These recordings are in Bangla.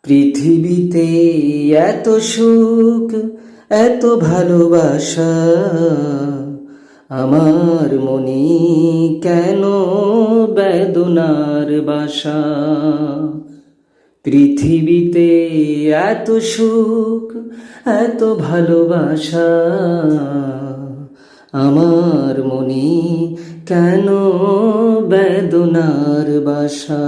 পৃথিবীতে এত সুখ, এত ভালোবাসা, আমার মনে কেন বেদনার বাসা। পৃথিবীতে এত সুখ, এত ভালোবাসা, আমার মনে কেন বেদনার বাসা।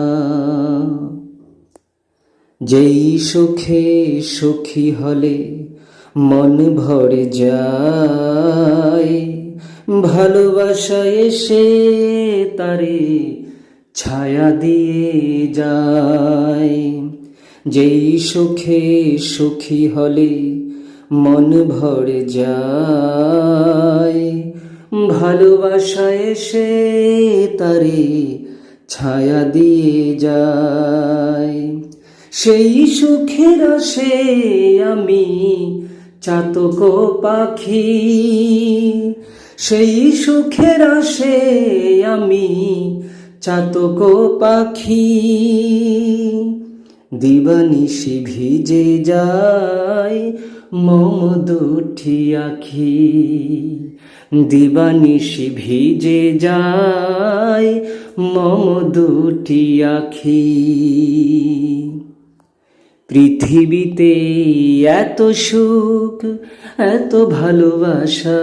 যেই সুখে সুখী হলে মন ভরে যায়, ভালোবাসা এসে তারে ছায়া দিয়ে যায়। যেই সুখে সুখী হলে মন ভরে যায়, ভালোবাসা এসে তারে ছায়া দিয়ে যায়। সেই সুখের আশে আমি চাতক পাখি, সেই সুখের আশে আমি চাতক পাখি। দিবানিশি ভিজে যায় মম দুটি আখি, দিবানিশি ভিজে যায় মম দুটি আখি। পৃথিবীতে এত সুখ, এত ভালোবাসা,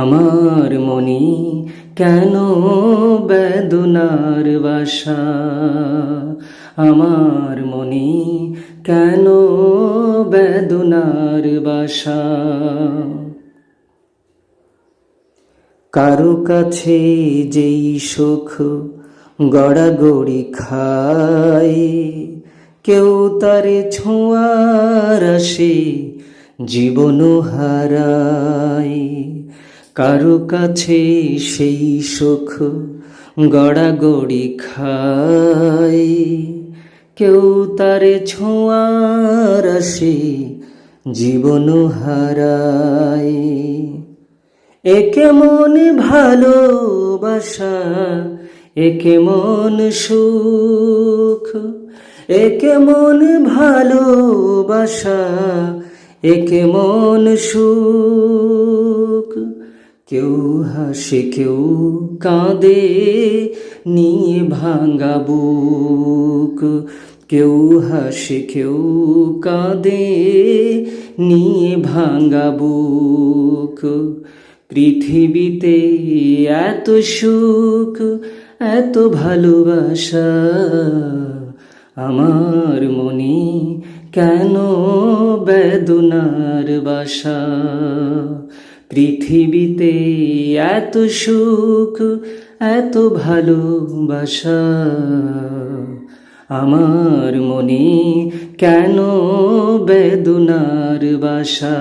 আমার মনে কেন বেদনার বাসা। আমার মনে কেন বেদনার বাসা। কারো কাছে যেই সুখ গড়াগড়ি খায়, কেউ তারে ছোঁয়ার আসে জীবন হারায়। কারো কাছে সেই সুখ গড়াগড়ি খায়, কেউ তারে ছোঁয়ার আসে জীবন হারায়। এ কেমন ভালোবাসা, এ কেমন সুখ, এ কেমন ভালোবাসা, এ কেমন সুখ। কেউ হাসে কেউ কাঁদে নিয়ে ভাঙা বুক, কেউ হাসে কেউ কাঁদে নিয়ে ভাঙা বুক। পৃথিবীতে এত সুখ, এত ভালোবাসা, আমার মনে কেন বেদনার বাসা। পৃথিবীতে এত সুখ, এত ভালোবাসা, আমার মনে কেন বেদনার বাসা।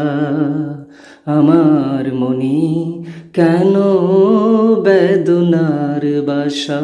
আমার মনে কেন বেদনার বাসা।